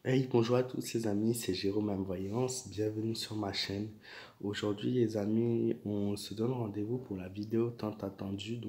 Hey, bonjour à tous les amis, c'est Jérôme M. Voyance, bienvenue sur ma chaîne. Aujourd'hui les amis, on se donne rendez-vous pour la vidéo tant attendue,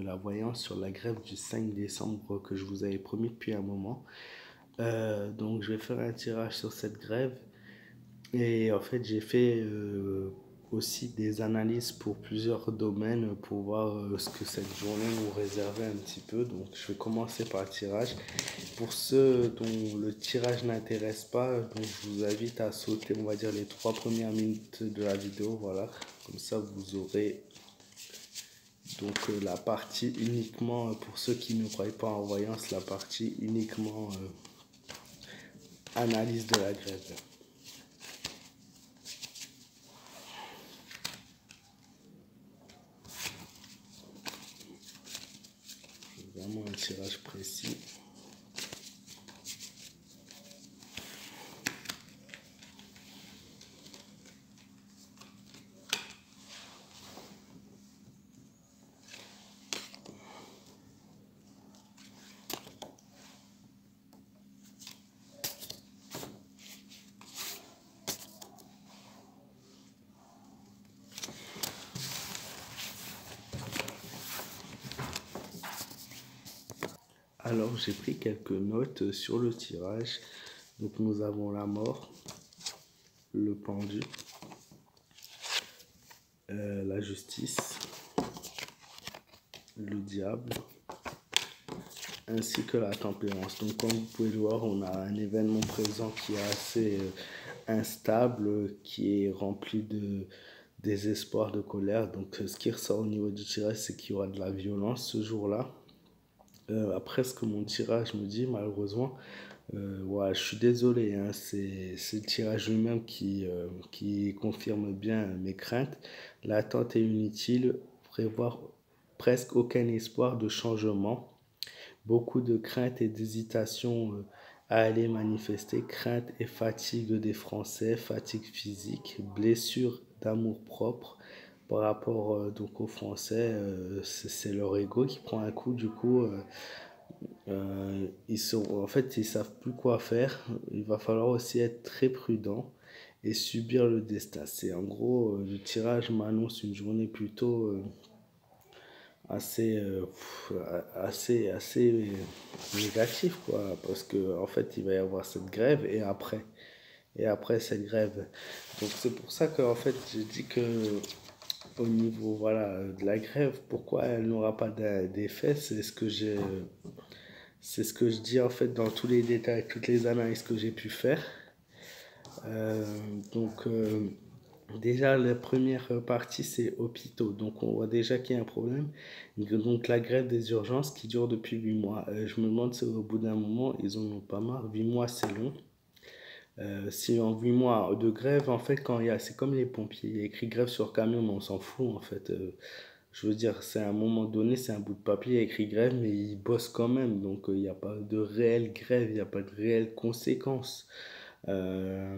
la voyance sur la grève du 5 décembre que je vous avais promis depuis un moment. Donc je vais faire un tirage sur cette grève et en fait j'ai fait aussi des analyses pour plusieurs domaines pour voir ce que cette journée nous réservait un petit peu. Donc je vais commencer par le tirage. Pour ceux dont le tirage n'intéresse pas, donc je vous invite à sauter, on va dire, les 3 premières minutes de la vidéo. Voilà, comme ça vous aurez la partie uniquement, pour ceux qui ne croient pas en voyance, la partie uniquement analyse de la grève. Vraiment un tirage précis. Alors j'ai pris quelques notes sur le tirage. Donc nous avons la mort, le pendu, la justice, le diable, ainsi que la tempérance. Donc comme vous pouvez le voir, on a un événement présent qui est assez instable, qui est rempli de désespoir, de colère. Donc ce qui ressort au niveau du tirage, c'est qu'il y aura de la violence ce jour-là. Après ce que mon tirage me dit, malheureusement, ouais, je suis désolé, hein, c'est le tirage lui-même qui confirme bien mes craintes. L'attente est inutile, prévoir presque aucun espoir de changement. Beaucoup de craintes et d'hésitation à aller manifester, crainte et fatigue des Français, fatigue physique, blessure d'amour-propre par rapport aux Français, c'est leur ego qui prend un coup. Du coup, en fait, ils savent plus quoi faire. Il va falloir aussi être très prudent et subir le destin. C'est en gros, le tirage m'annonce une journée plutôt assez, assez négatif, quoi, parce que en fait il va y avoir cette grève et après cette grève. Donc c'est pour ça que en fait j'ai dit que au niveau, voilà, de la grève, pourquoi elle n'aura pas d'effet, c'est ce que je dis en fait dans tous les détails, toutes les analyses que j'ai pu faire. Euh, donc Déjà, la première partie, c'est hôpitaux. Donc, on voit déjà qu'il y a un problème. Donc, la grève des urgences qui dure depuis 8 mois. Je me demande si au bout d'un moment, ils en ont pas marre. 8 mois, c'est long. Si en 8 mois de grève, en fait, c'est comme les pompiers. Il y a écrit grève sur camion, mais on s'en fout, en fait. Je veux dire, c'est à un moment donné, c'est un bout de papier, il y a écrit grève, mais ils bossent quand même. Donc, il n'y a pas de réelle grève, il n'y a pas de réelles conséquences. Euh,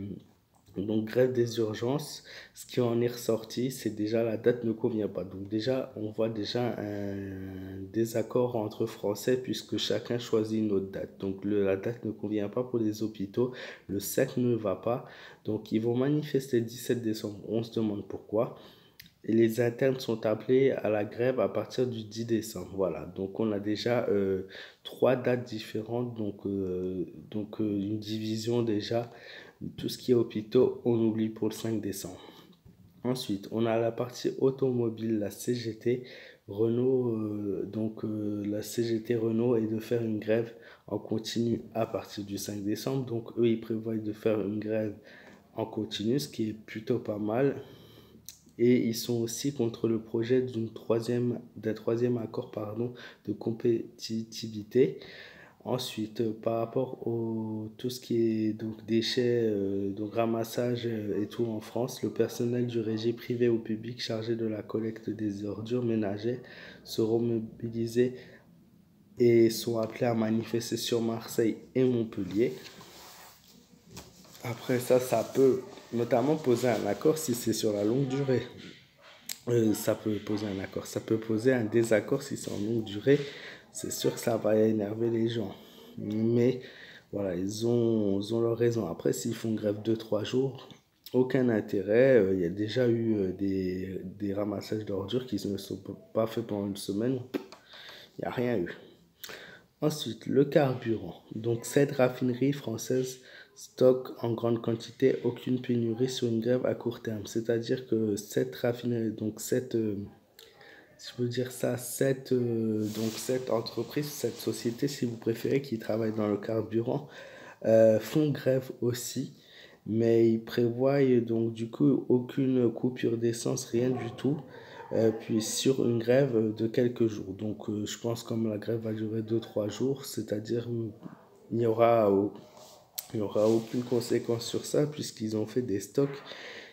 donc grève des urgences, ce qui en est ressorti, c'est déjà la date ne convient pas. Donc déjà, on voit déjà un désaccord entre Français puisque chacun choisit une autre date. Donc la date ne convient pas pour les hôpitaux, le 7 ne va pas. Donc ils vont manifester le 17 décembre, on se demande pourquoi. Et les internes sont appelés à la grève à partir du 10 décembre. Voilà, donc on a déjà 3 dates différentes, une division déjà. Tout ce qui est hôpitaux, on oublie pour le 5 décembre. Ensuite, on a la partie automobile, la CGT. Renault, la CGT Renault est de faire une grève en continu à partir du 5 décembre. Donc eux, ils prévoient de faire une grève en continu, ce qui est plutôt pas mal. Et ils sont aussi contre le projet d'un troisième accord de compétitivité. Ensuite, par rapport à tout ce qui est donc déchets, donc ramassage et tout en France, le personnel du régie privé ou public chargé de la collecte des ordures ménagères seront mobilisés et sont appelés à manifester sur Marseille et Montpellier. Après ça, ça peut notamment poser un accord si c'est sur la longue durée. Ça peut poser un accord. Ça peut poser un désaccord si c'est en longue durée. C'est sûr que ça va énerver les gens. Mais Voilà, ils ont leur raison. Après, s'ils font grève 2 3 jours, aucun intérêt. Il y a déjà eu des ramassages d'ordures qui ne sont pas faits pendant une semaine. Il n'y a rien eu. Ensuite, le carburant. Donc, cette raffinerie française stocke en grande quantité, aucune pénurie sur une grève à court terme. C'est-à-dire que cette raffinerie, donc si je veux dire ça, cette entreprise, cette société, si vous préférez, qui travaille dans le carburant, font grève aussi, mais ils prévoient donc du coup aucune coupure d'essence, rien du tout, puis sur une grève de quelques jours. Donc je pense comme la grève va durer 2 3 jours, c'est-à-dire il n'y aura, il y aura aucune conséquence sur ça puisqu'ils ont fait des stocks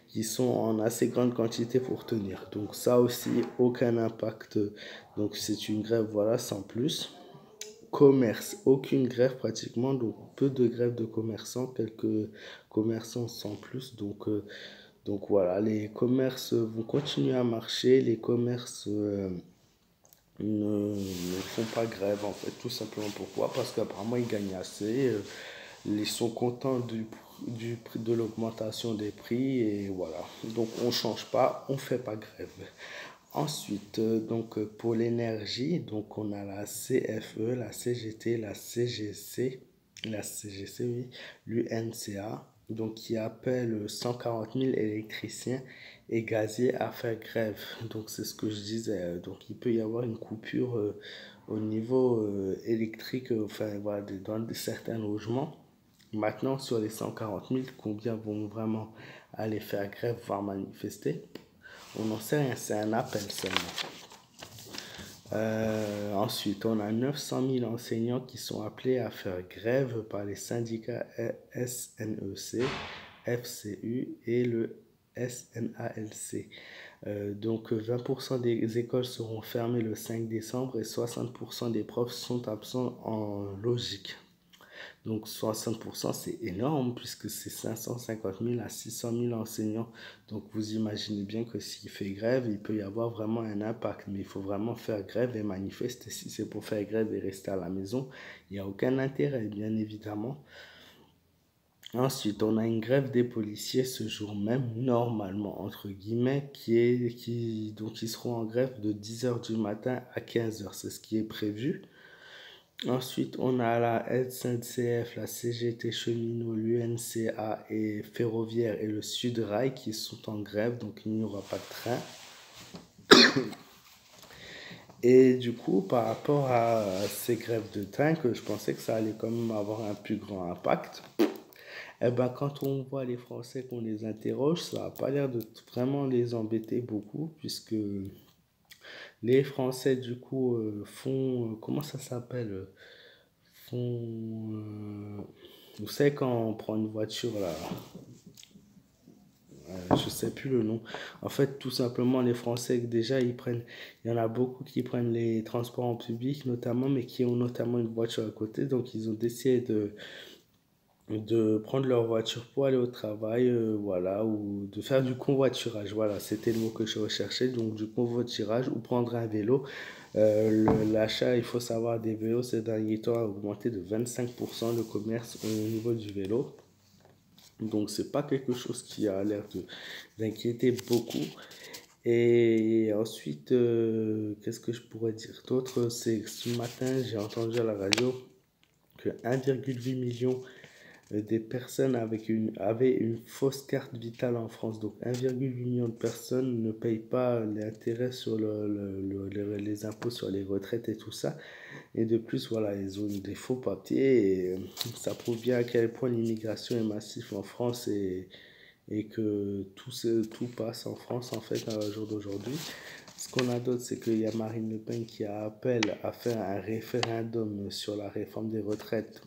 qui sont en assez grande quantité pour tenir. Donc ça aussi, aucun impact. Donc c'est une grève, voilà, sans plus. Commerce, aucune grève pratiquement, donc peu de grèves de commerçants, quelques commerçants sans plus. Donc voilà, les commerces vont continuer à marcher, les commerces ne font pas grève en fait, tout simplement. Pourquoi? Parce qu'apparemment ils gagnent assez, ils sont contents du prix, de l'augmentation des prix et voilà. Donc on change pas, on fait pas grève. Ensuite, pour l'énergie, donc on a la CFE, la CGT, la CGC, oui, l'UNCA, donc qui appelle 140 000 électriciens et gaziers à faire grève. Donc c'est ce que je disais. Donc il peut y avoir une coupure au niveau électrique, enfin voilà, dans certains logements. Maintenant, sur les 140 000, combien vont vraiment aller faire grève, voire manifester? On n'en sait rien, c'est un appel seulement. Ensuite, on a 900 000 enseignants qui sont appelés à faire grève par les syndicats SNEC, FCU et le SNALC. Donc 20% des écoles seront fermées le 5 décembre et 60% des profs sont absents en logique. Donc 60%, c'est énorme puisque c'est 550 000 à 600 000 enseignants. Donc vous imaginez bien que s'il fait grève, il peut y avoir vraiment un impact. Mais il faut vraiment faire grève et manifester. Si c'est pour faire grève et rester à la maison, il n'y a aucun intérêt, bien évidemment. Ensuite, on a une grève des policiers ce jour même, normalement, entre guillemets, donc ils seront en grève de 10h du matin à 15h. C'est ce qui est prévu. Ensuite, on a la SNCF, la CGT Cheminot, l'UNCA et Ferroviaire et le Sudrail qui sont en grève, donc il n'y aura pas de train. Et du coup, par rapport à ces grèves de train, que je pensais que ça allait quand même avoir un plus grand impact, eh ben, quand on voit les Français, qu'on les interroge, ça n'a pas l'air de vraiment les embêter beaucoup, puisque les Français, du coup, font, comment ça s'appelle? Font, vous savez, quand on prend une voiture, là, je sais plus le nom. En fait, tout simplement, les Français, déjà, il y en a beaucoup qui prennent les transports en public, notamment, mais qui ont notamment une voiture à côté. Donc, ils ont décidé de prendre leur voiture pour aller au travail, voilà, ou de faire du convoiturage. Voilà, c'était le mot que je recherchais. Donc, du convoiturage ou prendre un vélo. L'achat, il faut savoir, des vélos ces derniers temps a augmenté de 25% le commerce au niveau du vélo. Donc, c'est pas quelque chose qui a l'air d'inquiéter beaucoup. Et ensuite, qu'est-ce que je pourrais dire d'autre? C'est que ce matin, j'ai entendu à la radio que 1,8 million des personnes avaient une fausse carte vitale en France. Donc 1,8 million de personnes ne payent pas l'intérêt sur les impôts sur les retraites et tout ça. Et de plus, voilà, ils ont des faux papiers. Et ça prouve bien à quel point l'immigration est massive en France et que tout passe en France en fait à jour d'aujourd'hui. Ce qu'on a d'autre, c'est qu'il y a Marine Le Pen qui appelle à faire un référendum sur la réforme des retraites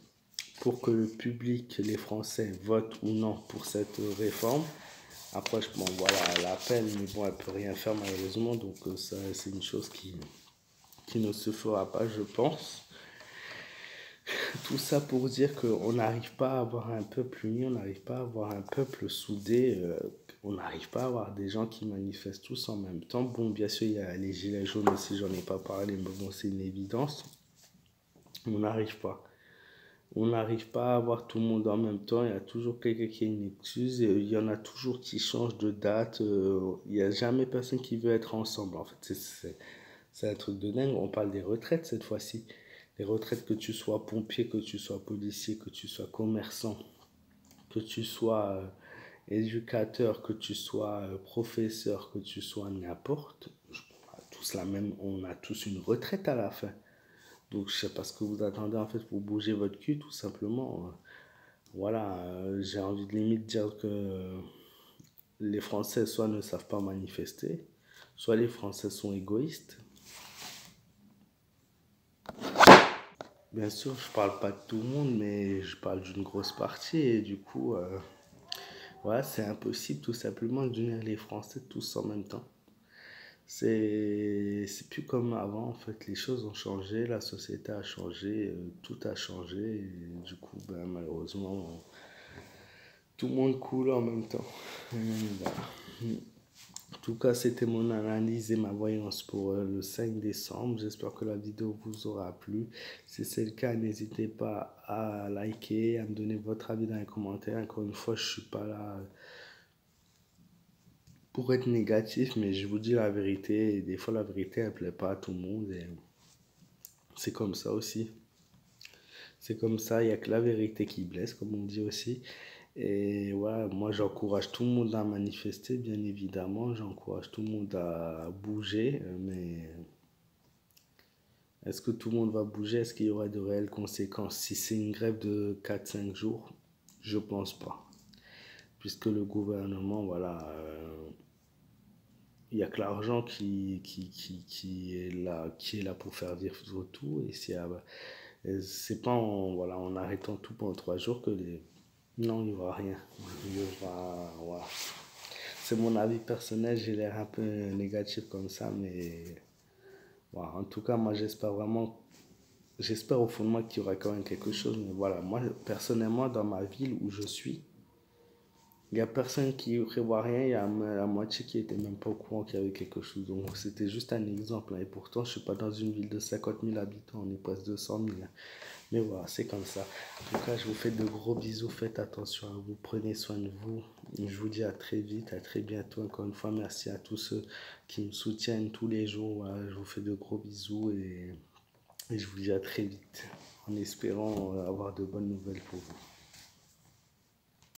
pour que le public, les Français, votent ou non pour cette réforme. Après, bon, voilà, elle appelle, mais bon, elle peut rien faire malheureusement, donc ça, c'est une chose qui ne se fera pas, je pense. Tout ça pour dire qu'on n'arrive pas à avoir un peuple uni, on n'arrive pas à avoir un peuple soudé, on n'arrive pas à avoir des gens qui manifestent tous en même temps. Bon, bien sûr, il y a les gilets jaunes aussi, j'en ai pas parlé, mais bon, c'est une évidence. On n'arrive pas. on n'arrive pas à avoir tout le monde en même temps. Il y a toujours quelqu'un qui a une excuse. Et il y en a toujours qui changent de date. Il n'y a jamais personne qui veut être ensemble. En fait, c'est un truc de dingue. On parle des retraites cette fois-ci. Les retraites, que tu sois pompier, que tu sois policier, que tu sois commerçant, que tu sois éducateur, que tu sois professeur, que tu sois n'importe. On a tous une retraite à la fin. Donc je sais pas ce que vous attendez en fait pour bouger votre cul, tout simplement. Voilà, j'ai envie de limite dire que les Français soit ne savent pas manifester, soit les Français sont égoïstes. Bien sûr, je parle pas de tout le monde, mais je parle d'une grosse partie et du coup, voilà, c'est impossible tout simplement d'unir les Français tous en même temps. C'est plus comme avant, en fait. Les choses ont changé, la société a changé, tout a changé. Et du coup, ben, malheureusement, tout le monde coule en même temps. Voilà. En tout cas, c'était mon analyse et ma voyance pour le 5 décembre. J'espère que la vidéo vous aura plu. Si c'est le cas, n'hésitez pas à liker, à me donner votre avis dans les commentaires. Encore une fois, je suis pas là pour être négatif, mais je vous dis la vérité. Et des fois, la vérité, elle plaît pas à tout le monde. Et c'est comme ça aussi. C'est comme ça, il n'y a que la vérité qui blesse, comme on dit aussi. Et ouais, moi j'encourage tout le monde à manifester, bien évidemment. J'encourage tout le monde à bouger. Mais est-ce que tout le monde va bouger? Est-ce qu'il y aura de réelles conséquences? Si c'est une grève de 4 5 jours, je pense pas. Puisque le gouvernement, voilà, il n'y a que l'argent qui est là pour faire vivre tout. Et c'est pas voilà, en arrêtant tout pendant 3 jours que les... Non, il n'y aura rien. Il y aura... Voilà. C'est mon avis personnel, j'ai l'air un peu négatif comme ça, mais voilà. En tout cas, moi j'espère vraiment, j'espère au fond de moi qu'il y aura quand même quelque chose. Mais voilà, moi personnellement, dans ma ville où je suis, il n'y a personne qui prévoit rien, il y a la moitié qui était même pas au courant qu'il y avait quelque chose. Donc c'était juste un exemple, hein. Et pourtant, je suis pas dans une ville de 50 000 habitants, on est presque 200 000, hein. Mais voilà, c'est comme ça. En tout cas, je vous fais de gros bisous, faites attention à vous, prenez soin de vous. Je vous dis à très vite, à très bientôt. Encore une fois, merci à tous ceux qui me soutiennent tous les jours. Voilà, je vous fais de gros bisous et je vous dis à très vite, en espérant avoir de bonnes nouvelles pour vous.